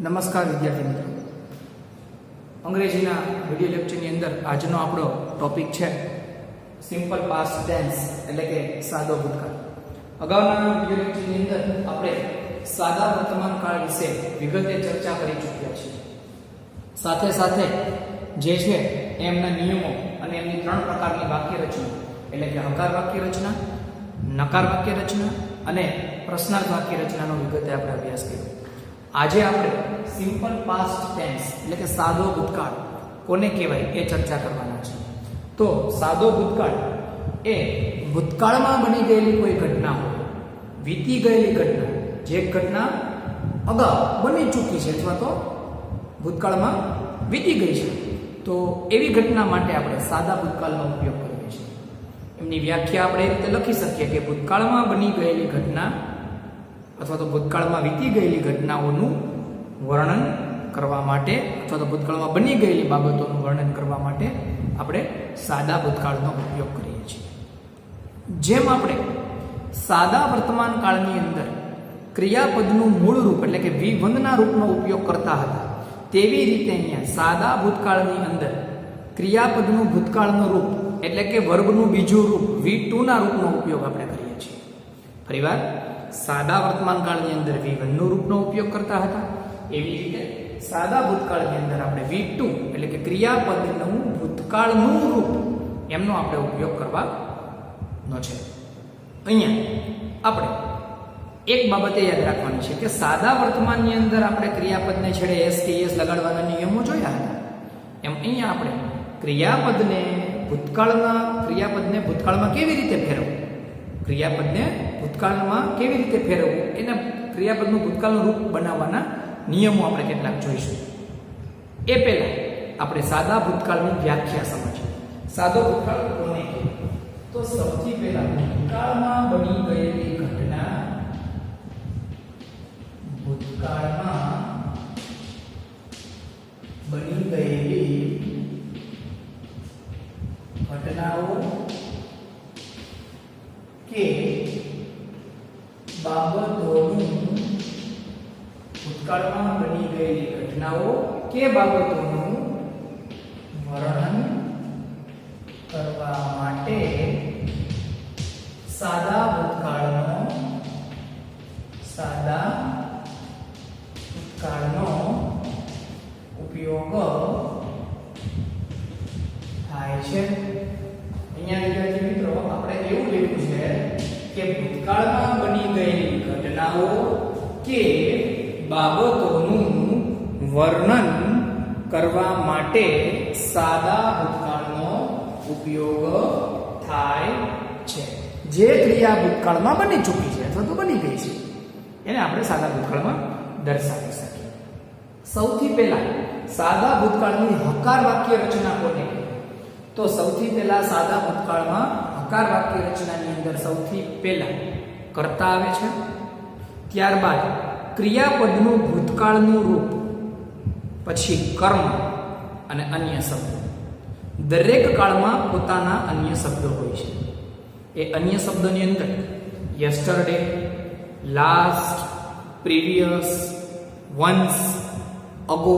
નમસ્કાર વિદ્યાર્થી મિત્રો, અંગ્રેજીના વિડિયો લેક્ચરની અંદર આજનો આપણો ટોપિક છે સિમ્પલ પાસ્ટ ટેન્સ એટલે કે સાદો ભૂતકાળ. અગાઉના વિડિયો લેક્ચરની અંદર આપણે સાદા વર્તમાન કાળ વિશે વિગતે ચર્ચા કરી ચૂક્યા છીએ. સાથે સાથે જે છે એમના નિયમો અને એમની 3 પ્રકારની વાક્ય રચના એટલે કે હકાર વાક્ય રચના, નકાર વાક્ય રચના અને પ્રશ્નાર્થ વાક્ય રચનાનો વિગતે આપણે અભ્યાસ કર્યો. આજે આપણે સિમ્પલ પાસ્ટ ટેન્સ એટલે કે સાદો ભૂતકાળ કોને કહેવાય એ ચર્ચા કરવાના છે. તો સાદો ભૂતકાળ એ ભૂતકાળમાં બની ગયેલી કોઈ ઘટના હોય, વીતી ગયેલી ઘટના, જે ઘટના અગાઉ બની ચૂકી છે અથવા તો ભૂતકાળમાં વીતી ગઈ છે, તો એવી ઘટના માટે આપણે સાદા ભૂતકાળનો ઉપયોગ કરીએ છીએ. એમની વ્યાખ્યા આપણે એ રીતે લખી શકીએ કે ભૂતકાળમાં બની ગયેલી ઘટના અથવા તો ભૂતકાળમાં વીતી ગયેલી ઘટનાઓનું વર્ણન કરવા માટે અથવા તો ભૂતકાળમાં બની ગયેલી બાબતોનું વર્ણન કરવા માટે આપણે સાદા ભૂતકાળનો ઉપયોગ કરીએ છીએ. જેમ આપણે સાદા વર્તમાન કાળની અંદર ક્રિયાપદનું મૂળ રૂપ એટલે કે V1ના રૂપનો ઉપયોગ કરતા હતા, તેવી રીતે અહીંયા સાદા ભૂતકાળની અંદર ક્રિયાપદનું ભૂતકાળનું રૂપ એટલે કે વર્બનું બીજું રૂપ V2ના રૂપનો ઉપયોગ આપણે કરીએ છીએ. ફરીવાર, સાદા વર્તમાન કાળની અંદર V1નું રૂપનો ઉપયોગ કરતા હતા, એવી રીતે સાદા ભૂતકાળની અંદર આપણે V2 એટલે કે ક્રિયાપદનું ભૂતકાળનું રૂપ એમનો આપણે ઉપયોગ કરવાનો છે. અહીંયા આપણે એક બાબતે યાદ રાખવાની છે કે સાદા વર્તમાનની અંદર આપણે ક્રિયાપદને છેડે એસ કે એસ લગાડવાના નિયમો જોયા હતા. એમ અહીંયા આપણે ક્રિયાપદને ભૂતકાળમાં કેવી રીતે ફેરવવું, ક્રિયાપદને ભૂતકાળમાં કેવી રીતે ફેરવવું, એના ક્રિયાપદનું ભૂતકાળનું રૂપ બનાવવાના નિયમો આપણે કેટલાક જોઈશું. એ પહેલા આપણે સાદા ભૂતકાળની વ્યાખ્યા સમજીએ. સાદો ભૂતકાળ કોને કહેવાય? તો સૌથી પહેલા ભૂતકાળમાં બની ગયેલી ઘટના, ભૂતકાળમાં બની ગયેલી ઘટનાઓ કે બાબતોનું, ભૂતકાળમાં બની ગયેલી ઘટનાઓ કે બાબતોનું વર્ણન કરવા માટે સાદા ભૂતકાળનો ઉપયોગ થાય છે. અહીંયા વિદ્યાર્થી મિત્રો આપણે એવું લખ્યું છે કે ભૂતકાળમાં બની ગયેલી ઘટનાઓ કે બાબતોનું વર્ણન કરવા માટે સાદા ભૂતકાળનો ઉપયોગ થાય છે. જે ક્રિયા ભૂતકાળમાં બની ચૂકી છે અથવા તો બની ગઈ છે એને આપણે સાદા ભૂતકાળમાં દર્શાવી શકીએ. સૌથી પહેલા સાદા ભૂતકાળની હકાર વાક્ય રચના કોને કહેવાય? તો સૌથી પહેલા સાદા ભૂતકાળમાં હકાર વાક્ય રચનાની અંદર સૌથી પહેલા કર્તા આવે છે, ત્યારબાદ ક્રિયાપદનું ભૂતકાળનું રૂપ, પછી કર્મ અને અન્ય શબ્દો. દરેક કાળમાં પોતાના અન્ય શબ્દો હોય છે. એ અન્ય શબ્દોની અંદર yesterday, last, previous, once, ago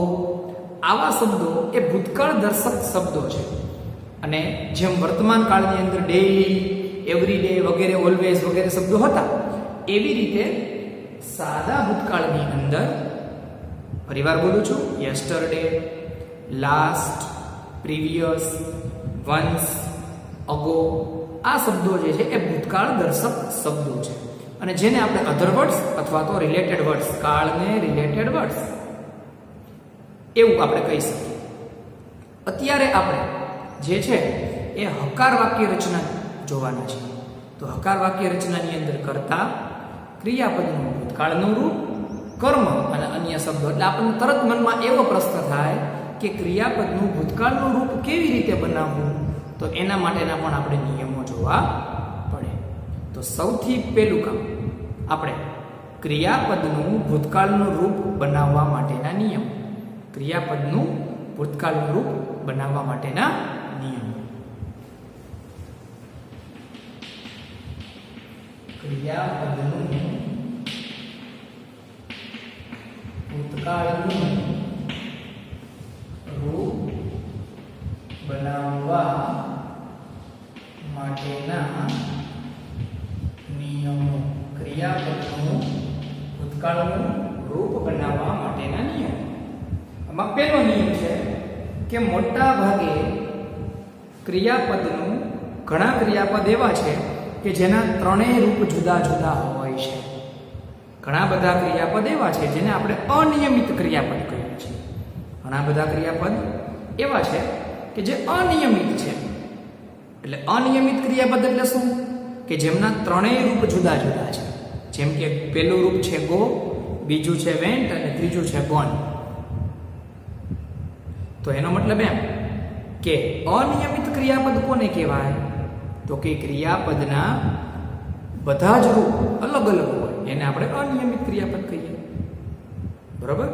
આવા શબ્દો એ ભૂતકાળ દર્શક શબ્દો છે. અને જેમ વર્તમાન કાળની અંદર ડેઈલી, એવરીડે વગેરે, ઓલવેઝ વગેરે શબ્દો હતા, એવી રીતે સાદા ભૂતકાળની અંદર, ફરીવાર બોલું છું, yesterday, last, previous, once, ago આ શબ્દો જે છે એ ભૂતકાળ દર્શક શબ્દો છે. અને જેને આપણે અધર વર્ડ્સ અથવા તો રિલેટેડ વર્ડ્સ, કાળને રિલેટેડ વર્ડ્સ એવું આપણે કહી શકીએ. અત્યારે આપણે જે છે એ હકાર વાક્ય રચના જોવાના છે. તો હકાર વાક્ય રચનાની અંદર કર્તા, ક્રિયાપદનું ભૂતકાળનું રૂપ, કર્મ અને અન્ય શબ્દો. એટલે આપણને તરત મનમાં એવો પ્રશ્ન થાય કે ક્રિયાપદનું ભૂતકાળનું રૂપ કેવી રીતે બનાવવું? તો એના માટેના પણ આપણે નિયમો જોવા પડે. તો સૌથી પહેલું કામ આપણે ક્રિયાપદનું ભૂતકાળનું રૂપ બનાવવા માટેના નિયમો, ક્રિયાપદનું ભૂતકાળનું રૂપ બનાવવા માટેના નિયમો. ક્રિયાપદનું ભૂતકાળનું રૂપ બનાવવા માટેના નિયમો. ક્રિયાપદનું ભૂતકાળનું રૂપ બનાવવા માટેના નિયમો. આમાં પહેલો નિયમ છે કે મોટા ભાગે ક્રિયાપદનું ઘણા ક્રિયાપદ એવા છે કે જેના ત્રણેય રૂપ જુદા જુદા હોય છે. ઘણા બધા ક્રિયાપદ એવા છે જેને આપણે અનિયમિત ક્રિયાપદ કહીએ છીએ. ઘણા બધા ક્રિયાપદ એવા છે કે જે અનિયમિત છે. એટલે અનિયમિત ક્રિયાપદ એટલે શું? કે જેમના ત્રણેય રૂપ જુદા જુદા છે. જેમ કે પહેલું રૂપ છે ગો, બીજું છે વેન્ટ અને ત્રીજું છે ગોન. તો એનો મતલબ એમ કે અનિયમિત ક્રિયાપદ કોને કહેવાય? તો કે ક્રિયાપદના બધા જ રૂપ અલગ અલગ હોય એને આપણે અનિયમિત ક્રિયાપદ કહીએ. બરાબર?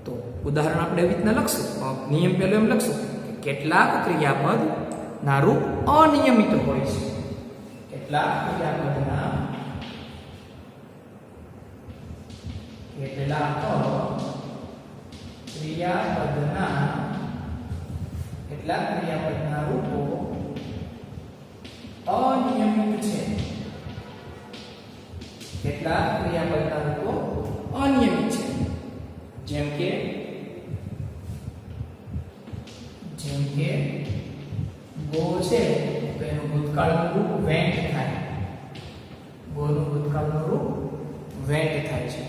તો ઉદાહરણ આપણે એવી રીતના લખશું. નિયમ પહેલો એમ લખશું કે કેટલાક ક્રિયાપદ ના રૂપ અનિયમિત હોય છે. કેટલાક ક્રિયાપદના રૂપો અનિયમિત છે. કેટલાક ક્રિયાપદના રૂપો અનિયમિત છે. જેમ કે ગો છે તો એનું ભૂતકાળનું રૂપ વેન્ટ થાય. ગોનું ભૂતકાળનું રૂપ વેન્ટ થાય છે.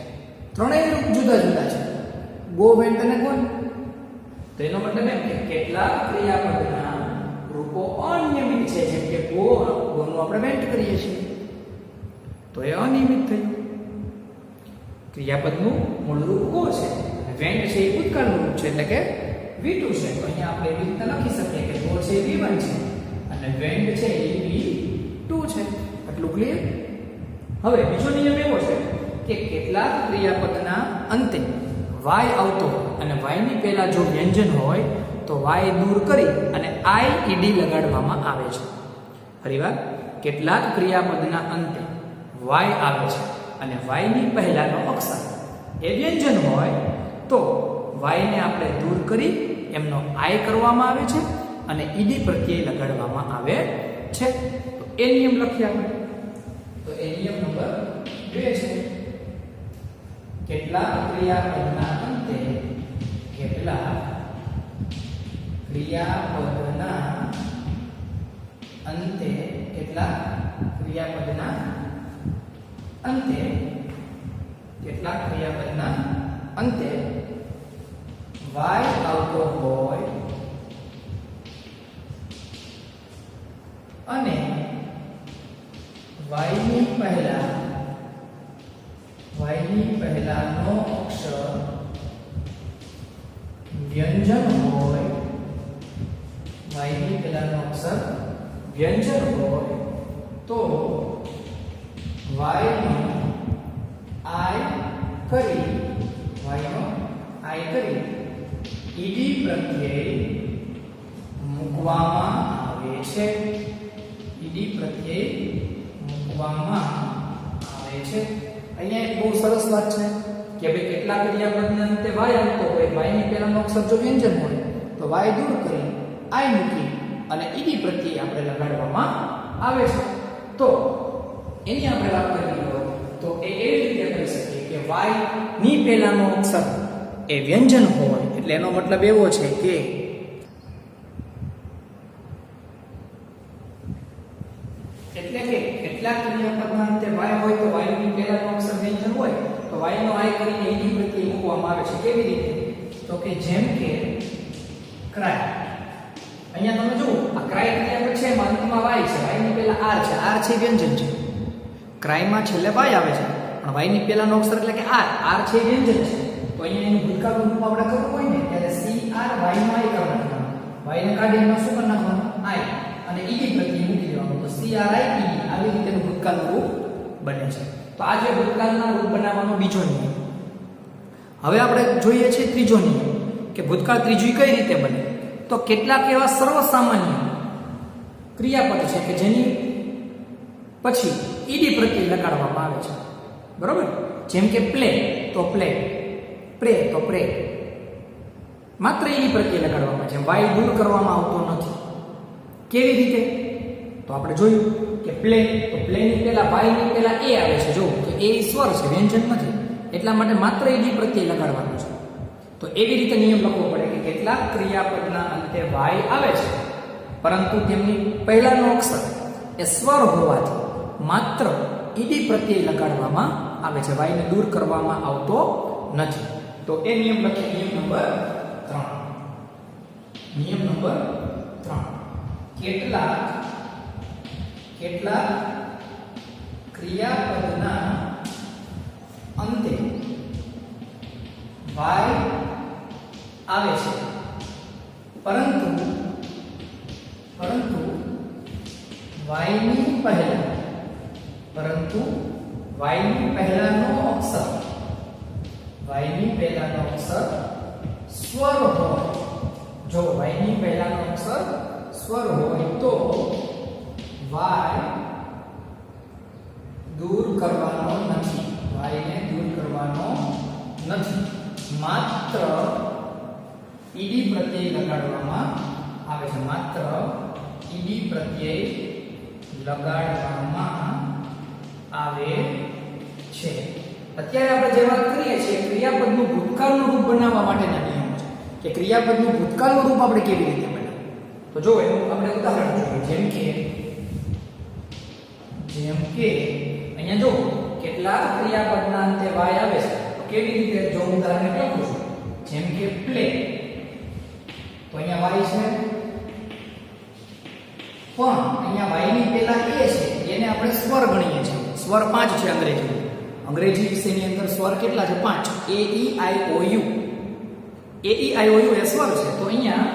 ત્રણેય રૂપ જુદા જુદા છે. ગો, વેન્ટ અને ગોન. તો એનો મતલબ એમ કે કેટલાક ક્રિયાપદના રૂપો અનિયમિત છે. જેમ કે ગોનું આપણે વેન્ટ કરીએ છીએ તો એ અનિયમિત થયું. ક્રિયાપદનું મૂળ રૂપ ગો છે અને વેન્ટ છે એ ભૂતકાળનું રૂપ છે એટલે કે V2 છે. તો અહીંયા આપણે એવી રીતે લખી શકીએ કે ગો છે V1 છે અને વેન્ટ છે એ V2 છે. આટલું ક્લિયર? હવે બીજો નિયમ એવો છે કે કેટલાક ક્રિયાપદના અંતે y આવતો અને y ની પહેલા જો વ્યંજન હોય તો y દૂર કરી અને ed લગાડવામાં આવે છે. ફરીવાર, કેટલાક ક્રિયાપદના અંતે y આવે છે અને y ની પહેલાનો અક્ષર એ વ્યંજન હોય તો y ને આપણે દૂર કરી એમનો i કરવામાં આવે છે અને ed પ્રત્યય લગાડવામાં આવે છે. તો એ નિયમ લખીએ આપણે. તો એ નિયમ નંબર 2 છે. કેટલાક ક્રિયાપદના અંતે કેટલાક ક્રિયાપદના અંતે y આવતો હોય અને y ની પહેલાનો અક્ષર વ્યંજન હોય, y ની પહેલાનો અક્ષર વ્યંજન હોય તો y નો i કરી ed પ્રત્યય મૂકવામાં આવે છે. અહીંયા એક બહુ સરસ વાત છે કે ભાઈ કેટલાક ક્રિયાપદના અંતે y આવતો હોય, y ની પહેલાનો અક્ષર જો વ્યંજન હોય તો y દૂર કરી i મૂકી અને ed પ્રત્યય આપણે લગાડવામાં આવે છે. તો એની આપણે વાત કરીએ તો એ એવી રીતે કરી શકીએ કે y ની પહેલાનો અક્ષર એ વ્યંજન હોય એટલે એનો મતલબ એવો છે કે કેટલાક ક્રિયાપદના અંતે y હોય તો y ની પહેલાનો અક્ષર વ્યંજન હોય તો y નો i કરીને ed પ્રત્યય મૂકવામાં આવે છે. કેવી રીતે? તો કે જેમ કે ક્રાય. અહીંયા તમે જુઓ આ ક્રાય ક્રિયાપદ છે એમાં અંતમાં y છે, y ની પહેલા r છે, r છે વ્યંજન છે. ક્રાયમાં છેલ્લે y આવે છે પણ y ની પહેલાનો અક્ષર એટલે કે r છે વ્યંજન છે. તો અહીંયા એનું ભૂતકાળનું રૂપ આપણે કરવું હોય ને ત્યારે cr y નો i કરી નાખવાનું. y ને કાઢી એમાં શું કરી નાખવાનું? i અને ed પ્રત્યય મૂકી દેવાનું. તો cri ed આવી રીતેનું ભૂતકાળનું રૂપ બને છે. તો આ જે ભૂતકાળના રૂપ બનાવવાનો બીજો નિયમ. હવે આપણે જોઈએ છીએ ત્રીજો નિયમ કે ભૂતકાળ ત્રીજું કઈ રીતે બને. તો કેટલાક એવા સર્વસામાન્ય ક્રિયાપદ છે કે જેની પછી ed પ્રત્યય લગાડવામાં આવે છે. બરોબર? જેમ કે પ્લે તો પ્લે, પ્રે તો પ્રે માત્ર ઈડી પ્રત્યય લગાડવામાં છે, વાય દૂર કરવામાં આવતો નથી. કેવી રીતે? તો આપણે જોયું કે પ્લે, તો પ્લેની પહેલા વાયની પહેલા એ આવે છે. જો તો એ સ્વર છે, વ્યંજન નથી, એટલા માટે માત્ર ઈડી પ્રત્યય લગાડવાનું છે. તો એવી રીતે નિયમ લખવો પડે કે કેટલાક ક્રિયાપદના અંતે વાય આવે છે, પરંતુ તેમની પહેલાનો અક્ષર એ સ્વર હોવાથી માત્ર ઈડી પ્રત્યય લગાડવામાં આવે છે, વાયને દૂર કરવામાં આવતો નથી. તો એ નિયમ લખીએ. નિયમ નંબર 3. નિયમ નંબર 3. કેટલાક ક્રિયાપદના અંતે વાય આવે છે, પરંતુ વાયની પહેલાનો અક્ષર સ્વર હોય. જો વાયની પહેલાનો અક્ષર સ્વર હોય તો વાય દૂર કરવાનો નથી, વાયને દૂર કરવાનો નથી, માત્ર ઈડી પ્રત્યય લગાડવામાં આવે છે, માત્ર ઈડી પ્રત્યય લગાડવામાં આવે છે. અત્યારે આપણે જે વાત કરીએ છીએ ક્રિયાપદનું ભૂતકાળનું રૂપ બનાવવા માટેના નિયમો છે કે ક્રિયાપદનું ભૂતકાળનું રૂપ આપણે કેવી રીતે બનાવવું. તો જો એનું આપણે ઉદાહરણ જોઈએ. જેમ કે અહીંયા જો કેટલાક ક્રિયાપદના અંતે વાય આવે છે, તો કેવી રીતે? જો હું ઉદાહરણ લખું છું, જેમ કે પ્લે, તો અહીંયા વાય છે, પણ અહીંયા વાયની પહેલા એ છે, એને આપણે સ્વર ગણીએ છીએ. સ્વર 5 છે અંગ્રેજી વિષયની અંદર સ્વર કેટલા છે? 5. A E I O U. A E I O U એ સ્વર છે. તો અહીંયા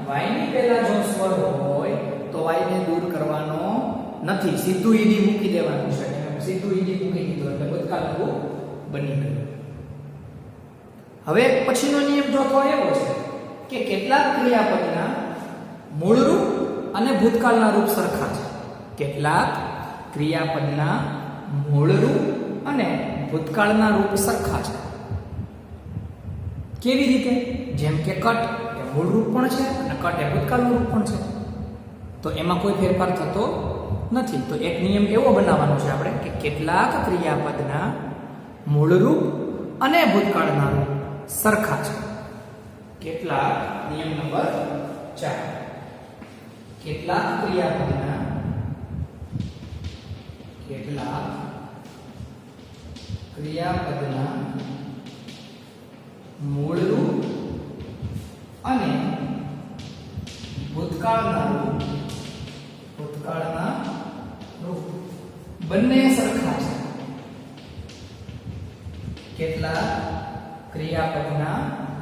વાયની પહેલા જો સ્વર હોય તો વાયને દૂર કરવાનો નથી, સીધું ઈડી મૂકી દેવાનું છે. સીધું ઈડી મૂકી દીધું એટલે ભૂતકાળનું બની ગયું. હવે પછીનો નિયમ ચોથો એવો છે કે કેટલાક ક્રિયાપદના મૂળ રૂપ અને ભૂતકાળના રૂપ સરખા છે. કેટલાક ક્રિયાપદના મૂળ રૂપ અને ભૂતકાળના રૂપ સરખા છે. કેવી રીતે? જેમ કે કટ એ મૂળ રૂપ પણ છે અને કટ એ ભૂતકાળનું રૂપ પણ છે, તો એમાં કોઈ ફેરફાર થતો નથી. તો એક નિયમ એવો બનાવવાનો છે આપણે કે કેટલાક ક્રિયાપદના મૂળ રૂપ અને ભૂતકાળના રૂપ સરખા છે. કેટલાક નિયમ નંબર 4. કેટલાક ક્રિયાપદના મૂળ રૂપ અને ભૂતકાળના રૂપ બંને સરખા છે. કેટલાક ક્રિયાપદના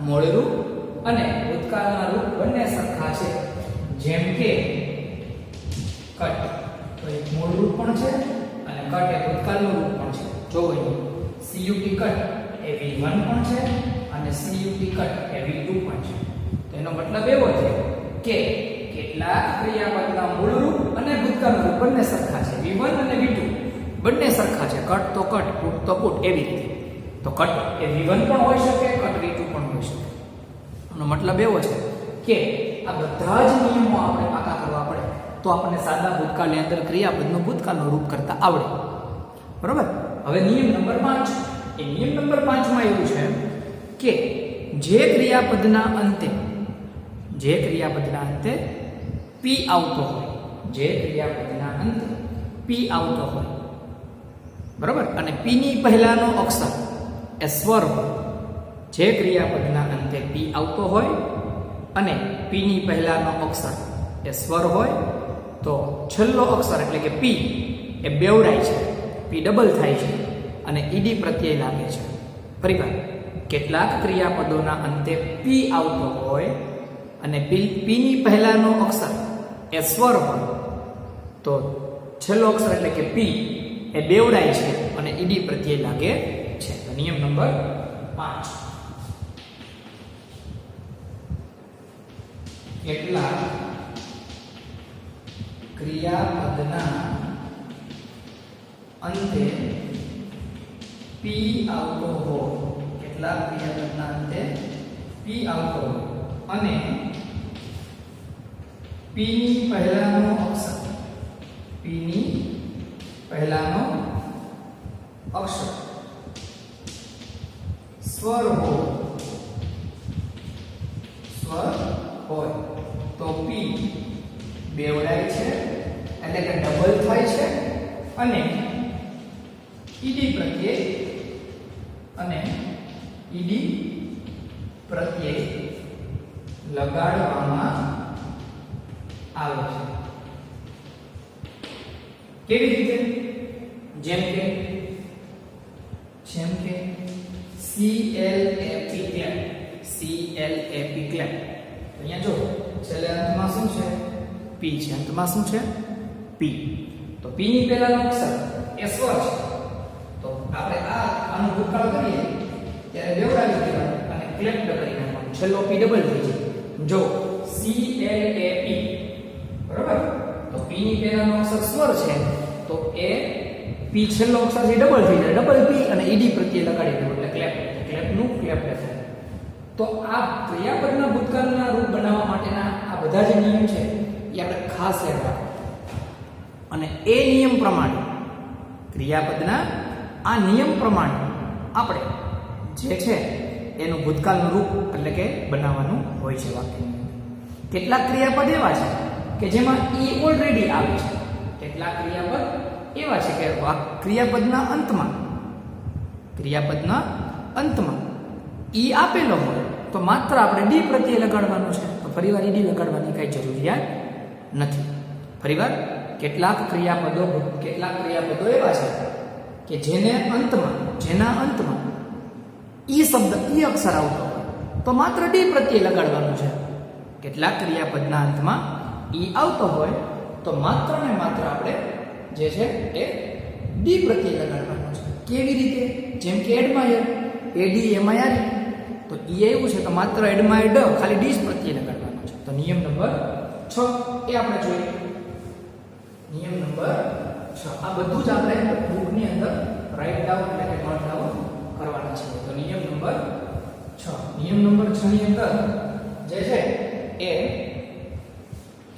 મૂળ રૂપ અને ભૂતકાળના રૂપ બંને સરખા છે. જેમ કે કટ, તો એક મૂળ રૂપ પણ છે અને કટ એ ભૂતકાળનું રૂપ પણ છે. જો CUT કટ એ V1 પણ છે અને CUT કટ એ V2 પણ છે. તો એનો મતલબ એવો છે કે કેટલાક ક્રિયાપદના મૂળ રૂપ અને ભૂતકાળનું રૂપ બંને સરખા છે. V1 અને V2 બંને સરખા છે. કટ તો કટ, પુટ તો પુટ, એવી રીતે. તો કટ એ V1 પણ હોઈ શકે, કટ V2 પણ હોઈ શકે. એનો મતલબ એવો છે કે આ બધા જ નિયમો આપણે પાકા કરવા પડે તો આપણને સાદા ભૂતકાળની અંદર ક્રિયાપદનું ભૂતકાળનું રૂપ કરતા આવડે. બરોબર? હવે નિયમ નંબર 5. એ નિયમ નંબર 5 માં એવું છે કે જે ક્રિયાપદના અંતે P આવતો હોય, જે ક્રિયાપદના અંતે P આવતો હોય, બરોબર, અને P ની પહેલાનો અક્ષર એ સ્વર હોય. જે ક્રિયાપદના અંતે P આવતો હોય અને P ની પહેલાનો અક્ષર એ સ્વર હોય તો છેલ્લો અક્ષર એટલે કે P એ બેવડાય છે, P ડબલ થાય છે અને ઈડી પ્રત્યય લાગે છે. ફરીવાર, કેટલાક ક્રિયાપદોના અંતે P આવતો હોય અને P ની પહેલાનો અક્ષર એ સ્વર હોય તો છેલ્લો અક્ષર એટલે કે P એ બેવડાય છે અને ઈડી પ્રત્યય લાગે છે. નિયમ નંબર 5. કેટલાક ક્રિયાપદના અંતે P આવતો હોય, કેટલાક ક્રિયાપદના અંતે પી આવતો હોય અને પી ની પહેલાનો અક્ષર પી ની પહેલાનો અક્ષર સ્વર હોય તો પી બેવડાય છે એટલે કે ડબલ થાય છે અને ઈડી પ્રત્યે લગાડવામાં આવે છે. કેવી રીતે? જેમ કે CLAP ક્લેપ. અહીંયા જો છેલ્લે અંતમાં શું છે? P છે. અંતમાં શું છે? P. તો P ની પહેલાનો અક્ષર એ સ્વર છે. તો આપણે આનું ભૂતકાળ કરીએ ત્યારે બેવડાવી દેવાનું અને ક્લેપ કરી નાખવાનું. છેલ્લો P ડબલ થઈ જાય. જો CLAP, બરાબર? તો P ની પહેલાનો અક્ષર સ્વર છે તો એ P છેલ્લો અક્ષર છે ડબલ થઈ જાય. ડબલ P અને ઈડી પ્રત્યે લગાડી દેવું એટલે ક્લેપ. ક્લેપનું ક્લેપ થાય. તો આ ક્રિયાપદના ભૂતકાળના રૂપ બનાવવા માટેના આ બધા જે નિયમ છે એ આપણે ખાસ યાદ રાખવા અને એ નિયમ પ્રમાણે ક્રિયાપદના આ નિયમ પ્રમાણે આપણે જે છે એનું ભૂતકાળનું રૂપ એટલે કે બનાવવાનું હોય છે વાક્યની અંદર. કેટલાક ક્રિયાપદ એવા છે કે જેમાં ઈ ઓલરેડી આવે છે. કેટલાક ક્રિયાપદ એવા છે કે ક્રિયાપદના અંતમાં ઈ આપેલો હોય તો માત્ર આપણે ડી પ્રત્યે લગાડવાનું છે. તો ફરીવાર ડી લગાડવાની કઈ જરૂરિયાત નથી. ફરીવાર કેટલાક ક્રિયાપદો એવા છે કે જેના અંતમાં ઈ શબ્દ ઈ અક્ષર આવતો હોય તો માત્ર ડી પ્રત્યે લગાડવાનું છે. કેટલાક ક્રિયાપદના અંતમાં ઈ આવતો હોય તો માત્ર ને માત્ર આપણે જે છે એ ડી પ્રત્યે લગાડવાનું છે. કેવી રીતે? જેમ કે એડમાયર, ADMIR. તો ઈ એવું છે તો માત્ર એડમાયર્ડ ખાલી ડી પ્રત્યે લગાડવાનું છે. તો નિયમ નંબર 6 એ આપણે જોઈએ. નિયમ નંબર 6 આ બધું જ આપણે બુકની અંદર રાઇટ ડાઉન એટલે કે નોટ ડાઉન કરવાના છે. તો નિયમ નંબર 6 ની અંદર જે છે એ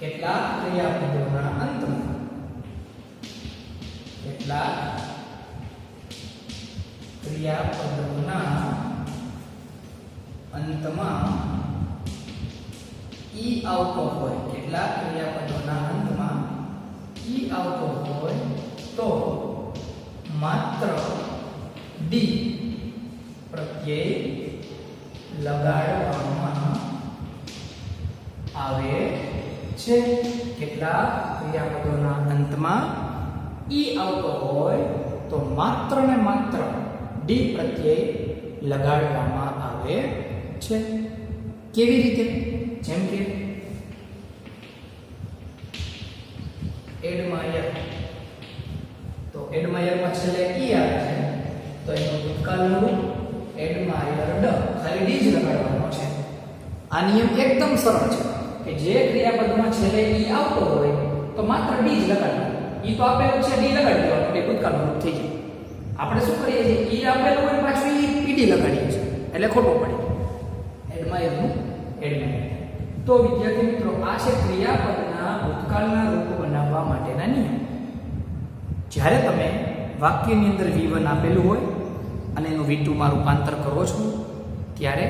કેટલાક ક્રિયાપદોના અંતમાં ઈ આવતો હોય. કેટલાક ક્રિયાપદોના અંતમાં ઈ આવતો હોય તો માત્ર ડી પ્રત્યય લગાડવામાં આવે છે. કેટલાક ક્રિયાપદોના અંતમાં ઈ આવતો હોય તો માત્ર ને માત્ર ડી પ્રત્યય લગાડવામાં આવે છે. કેવી રીતે? જેમ કે એડમાયર. તો એડમાયરમાં છેલ્લે ઈ આવે છે તો એનું ભૂતકાળનું રૂપ એડમાયર્ડ ખાલી ડી જ લગાડવાનો છે. આ નિયમ એકદમ સરળ છે કે જે ક્રિયાપદમાં છેલ્લે ઈ આવતો હોય તો માત્ર ડી જ લગાડવાનું. ઈ તો આપેલું છે ડી લગાડી દેવાનું એટલે ભૂતકાળનું રૂપ થઈ જાય. આપણે શું કરીએ છીએ? ઈ આપેલું હોય પાછું ઈ ડી લગાડીએ છીએ એટલે ખોટું પડે. એડમાયરનું એડમાયર. તો વિદ્યાર્થી મિત્રો આ છે ક્રિયાપદના ભૂતકાળના રૂપ બનાવવા માટેના નિયમ. જ્યારે તમે વાક્યની અંદર V1 આપેલું હોય અને એનું V2 માં રૂપાંતર કરો છો ત્યારે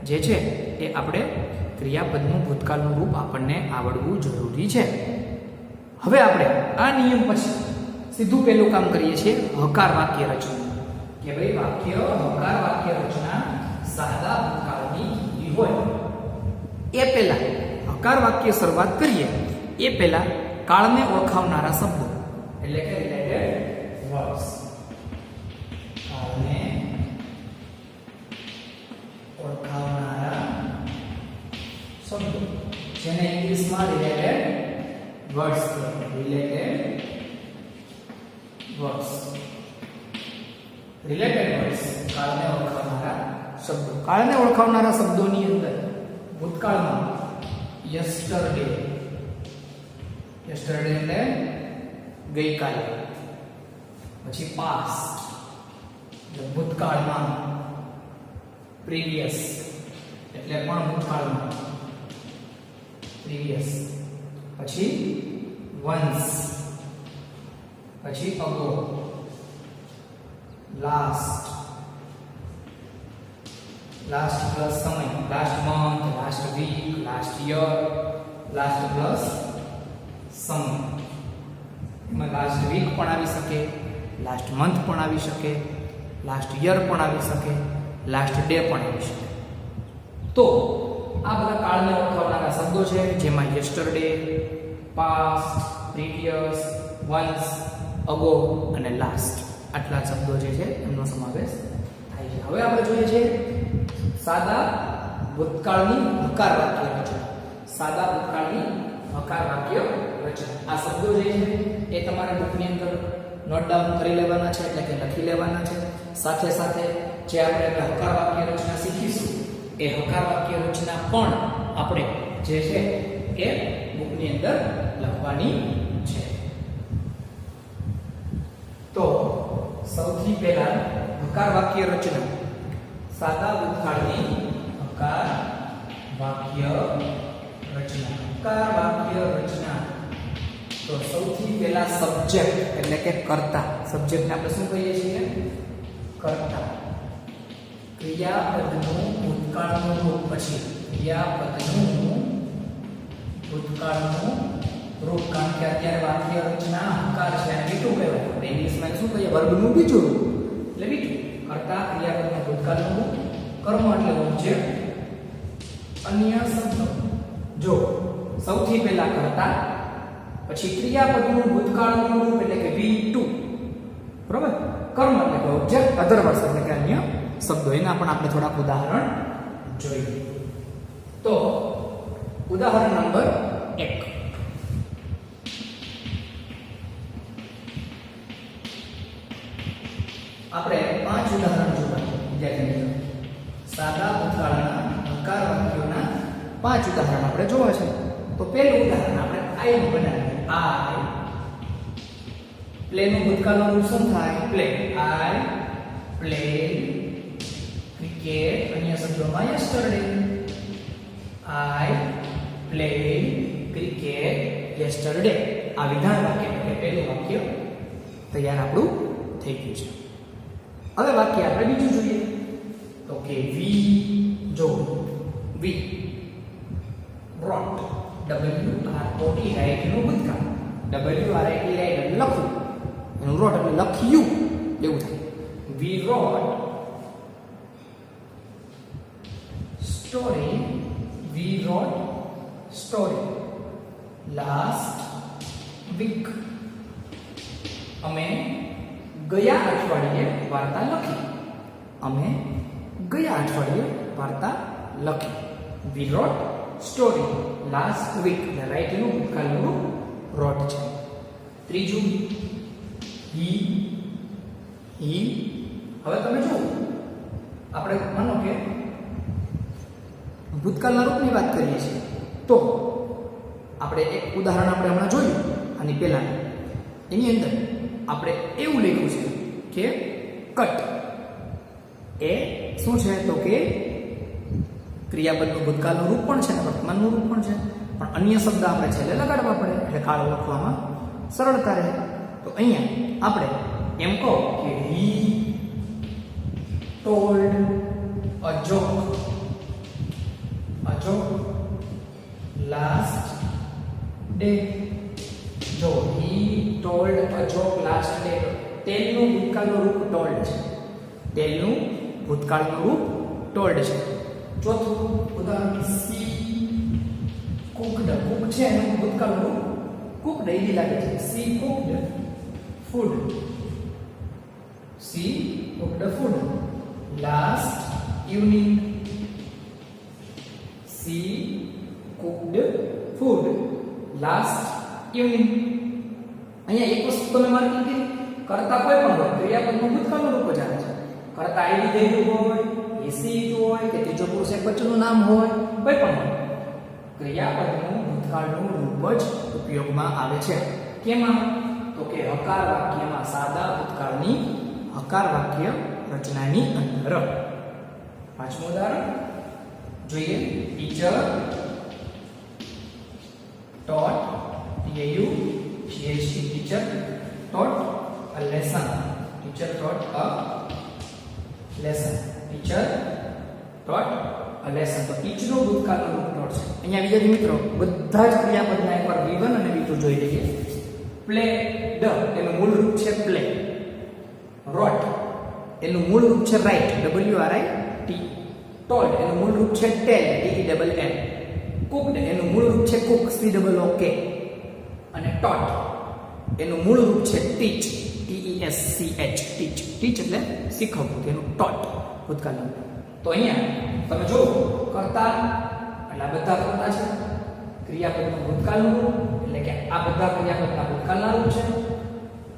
જે છે એ આપણે ક્રિયાપદનું ભૂતકાળનું રૂપ આપણને આવડવું જરૂરી છે. હવે આપણે આ નિયમ પછી સીધું પહેલું કામ કરીએ છીએ હકાર વાક્ય રચના. કે ભાઈ હકાર વાક્ય રચના સાદા ભૂતકાળની હોય એ પહેલા હકાર વાક્ય શરૂઆત કરીએ એ પહેલા કાળને ઓળખાવનારા શબ્દો એટલે કે રિલેટેડ વર્ડ્સ. કાળને ઓળખાવનારા શબ્દો જેને ઇંગ્લિશમાં રિલેટેડ વર્ડ્સ કહેવાય. રિલેટેડ વર્ડ્સ કાળને ઓળખાવનારા શબ્દો. કાળને ઓળખાવનારા શબ્દોની અંદર ભૂતકાળમાં યસ્ટરડે એટલે ગઈકાલે. પછી પાસ્ટ એટલે ભૂતકાળમાં. પ્રીવિયસ એટલે પણ ભૂતકાળમાં, પ્રીવિયસ, પછી વન્સ, પછી અગો, લાસ્ટ, લાસ્ટ પ્લસ સમય, last month, last week, last year, last plus સમય. એમાં લાસ્ટ વીક પણ આવી શકે, લાસ્ટ મંથ પણ આવી શકે, લાસ્ટ યર પણ આવી શકે, લાસ્ટ ડે પણ આવી શકે. તો આ બધા કાળને ઓળખાવનારા શબ્દો છે, જેમાં yesterday, past, previous, once, ago અને લાસ્ટ, આટલા શબ્દો જે છે એમનો સમાવેશ થાય છે. હવે આપણે જોઈએ છે સાદા ભૂતકાળની હકાર વાક્ય રચના. સાદા ભૂતકાળની હકાર વાક્ય રચના. આ શબ્દો જે છે એ તમારે બુકની અંદર નોટ ડાઉન કરી લેવાના છે, એટલે કે લખી લેવાના છે. સાથે સાથે જે આપણે હકાર વાક્ય રચના શીખીશું એ હકાર વાક્ય રચના પણ આપણે જે છે એ બુકની અંદર લખવાની છે. તો સૌથી પહેલા હકાર વાક્ય રચના, સાદા ભૂતકાળની હકાર વાક્ય રચના. હકાર વાક્ય રચના. તો સૌથી પહેલા સબ્જેક્ટ એટલે કે કર્તા. સબ્જેક્ટને આપણે શું કહીએ છીએ? કર્તા. ક્રિયાપદનું ભૂતકાળનું રૂપ, પછી ક્રિયાપદનું ભૂતકાળનું રૂપ. કારણ કે અત્યારે વાક્ય રચના હકાર છે અને બીજું કહેવાય. આપણે ઇંગ્લિશમાં શું કહીએ? વર્બનું બીજું રૂપ એટલે બીજું. કર્તા, ક્રિયાપદનું ભૂતકાળનું રૂપ, કર્મ એટલે ઓબ્જેક્ટ, અન્ય શબ્દો. જો સૌથી પહેલા કર્તા, પછી ક્રિયાપદનું ભૂતકાળનું રૂપ એટલે કે V2, બરોબર. કર્મ એટલે કે ઓબ્જેક્ટ, અધર્વર્સ એટલે કે અન્ય શબ્દો. એના પણ આપણે થોડાક ઉદાહરણ જોઈએ. તો ઉદાહરણ નંબર 1. આપણે 5 ઉદાહરણ જોવા વિદ્યાર્થી મિત્રો. સાદા ભૂતકાળના હકાર વાક્યોના 5 ઉદાહરણ આપણે જોવા છે. તો પહેલું ઉદાહરણ આપણે આઈ બનાવીએ. આઈ, પ્લે નું ભૂતકાળનું રૂપ શું થાય? પ્લે. આઈ પ્લે ક્રિકેટ, અન્ય શબ્દોમાં yesterday. I play cricket yesterday. આ વિધાન વાક્ય એટલે પહેલું વાક્ય તૈયાર આપણું થઈ ગયું છે. હવે વાક્ય આપણે બીજું જોઈએ. તો કે વી, જો વી રોટ, WROT, રાઈટ નું ભૂતકાળ. WRIT રાઈટ લખવું, એનું રોટ એટલે લખ્યું એવું થાય. વી રોટ સ્ટોરી, વી રોટ સ્ટોરી લાસ્ટ વીક. અમે ગયા અઠવાડિયે વાર્તા લખી. અમે ગયા અઠવાડિયે વાર્તા લખી. વી રોટ સ્ટોરી લાસ્ટ વીક. એટલે રાઈટ નું ભૂતકાળનું રોટ છે. ત્રીજું હી, હી. હવે તમે જુઓ, આપણે માનો કે ભૂતકાળના રૂપની વાત કરીએ છીએ, તો આપણે એક ઉદાહરણ આપણે હમણાં જોયું આની પહેલા. એની અંદર આપણે એવું લખ્યું છે કે કટ. એ શું છે? તો કે ક્રિયાપદનું ભૂતકાળનું રૂપ પણ છે અને વર્તમાનનું રૂપ પણ છે, પણ અન્ય શબ્દ આપણે છેલ્લે લગાડવા પડે એટલે કાળ ઓળખવામાં સરળતા રહે. તો અહીંયા આપણે એમ કહો કે he told a joke, a joke last day. જો he told a joke last day. ટેલનું ભૂતકાળનું રૂપ ટોલ્ડ છે. ટેલનું ભૂતકાળનું રૂપ ટોલ્ડ છે. ચોથું ઉદાહરણ સી કુકડ. કુક છે એનું ભૂતકાળનું રૂપ કુકડ. ઈજી લાગે છે. C cooked food. C cooked food last evening. C cooked food last evening. અહીંયા એક વસ્તુ તમે માર્કિંગ કરી, કરતા કોઈ પણ હોય ક્રિયાપદનું ભૂતકાળનું રૂપ જ આવે છે. કરતા આઈડી દેવું હોય, એસી હોય કે ત્રીજો પુરુષ એક વચનનું નામ હોય, કોઈ પણ હોય, ક્રિયાપદનું ભૂતકાળનું રૂપ જ ઉપયોગમાં આવે છે. કેમાં? તો કે હકાર વાક્યમાં, સાદા ભૂતકાળની હકાર વાક્ય રચનાની અંદર. પાંચમું ઉદાહરણ જોઈએ. Teacher taught teacher taught a lesson. Teacher taught a lesson. Teacher taught a lesson. તો teach નો ભૂતકાળનો રૂપ taught છે. અહીંયા વિદ્યાર્થી મિત્રો બધા જ ક્રિયાપદના એકવાર V1 અને V2 જોઈ લઈએ. played એનું મૂળ રૂપ છે play. wrote એનું મૂળ રૂપ છે write, WRIT. told એનું મૂળ રૂપ છે tell, TELL. cooked એનું મૂળ રૂપ છે cook, COOK. અને taught એનું મૂળ રૂપ છે teach, TESCH. teach એટલે શીખવવું, તેનું taught ભૂતકાળનું. તો અહીંયા તમે જો કર્તા એટલે આ બધા કર્તા છે, ક્રિયાપદનું ભૂતકાળનું રૂપ એટલે કે આ બધા ક્રિયાપદના ભૂતકાળના રૂપ છે.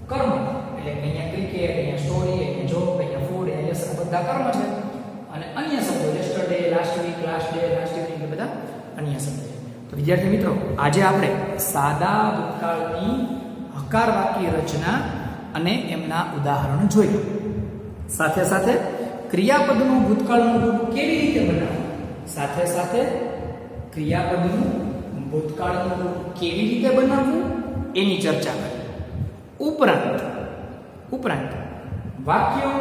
કર્મ એટલે કે અહીંયા ક્રિકેટ, અહીંયા સ્ટોરી, અહીંયા જોબ, અહીંયા ફૂડ, અહીંયા લેસન, બધા કર્મ છે. અને અન્ય શબ્દો yesterday, last week, last day, last evening એ બધા અન્ય શબ્દો છે. તો વિદ્યાર્થી મિત્રો આજે આપણે સાદા ભૂતકાળની હકાર વાક્ય રચના અને એમના ઉદાહરણ જોયા. સાથે સાથે ક્રિયાપદનું ભૂતકાળનું રૂપ કેવી રીતે બનાવવું, સાથે સાથે ક્રિયાપદનું ભૂતકાળનું રૂપ કેવી રીતે બનાવવું એની ચર્ચા કરી. ઉપરાંત વાક્યો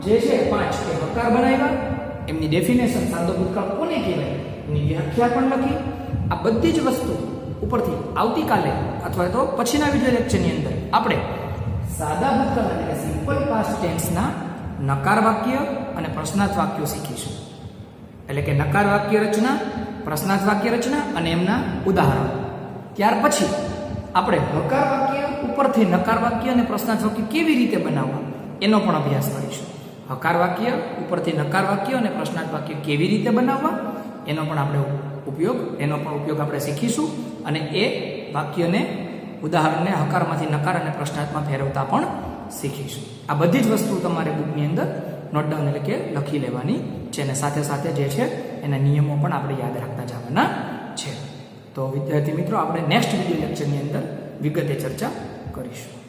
જે છે 5 કે હકાર બનાવ્યા, એમની ડેફિનેશન, સાદો ભૂતકાળ કોને કહેવાય એની વ્યાખ્યા પણ લખી. આ બધી જ વસ્તુ ઉપરથી આવતીકાલે અથવા તો પછીના વિડિયો લેક્ચરની અંદર આપણે સાદા ભૂતકાળ એટલે કે સિમ્પલ પાસ્ટ ટેન્સના નકાર વાક્ય અને પ્રશ્નાર્થ વાક્યો શીખીશું. એટલે કે નકાર વાક્ય રચના, પ્રશ્નાર્થ વાક્ય રચના અને એમના ઉદાહરણ. ત્યાર પછી આપણે હકાર વાક્ય ઉપરથી નકાર વાક્ય અને પ્રશ્નાર્થ વાક્ય કેવી રીતે બનાવવા એનો પણ અભ્યાસ કરીશું. હકાર વાક્ય ઉપરથી નકાર વાક્ય અને પ્રશ્નાર્થ વાક્ય કેવી રીતે બનાવવા એનો પણ ઉપયોગ આપણે શીખીશું. અને એ વાક્યને, ઉદાહરણને હકારમાંથી નકાર અને પ્રશ્નાર્થમાં ફેરવતા પણ શીખીશું. આ બધી જ વસ્તુ તમારે બુકની અંદર નોટડાઉન એટલે કે લખી લેવાની છે. અને સાથે સાથે જે છે એના નિયમો પણ આપણે યાદ રાખતા જવાના છે. તો વિદ્યાર્થી મિત્રો આપણે નેક્સ્ટ વિડિયો લેક્ચરની અંદર વિગતે ચર્ચા કરીશું.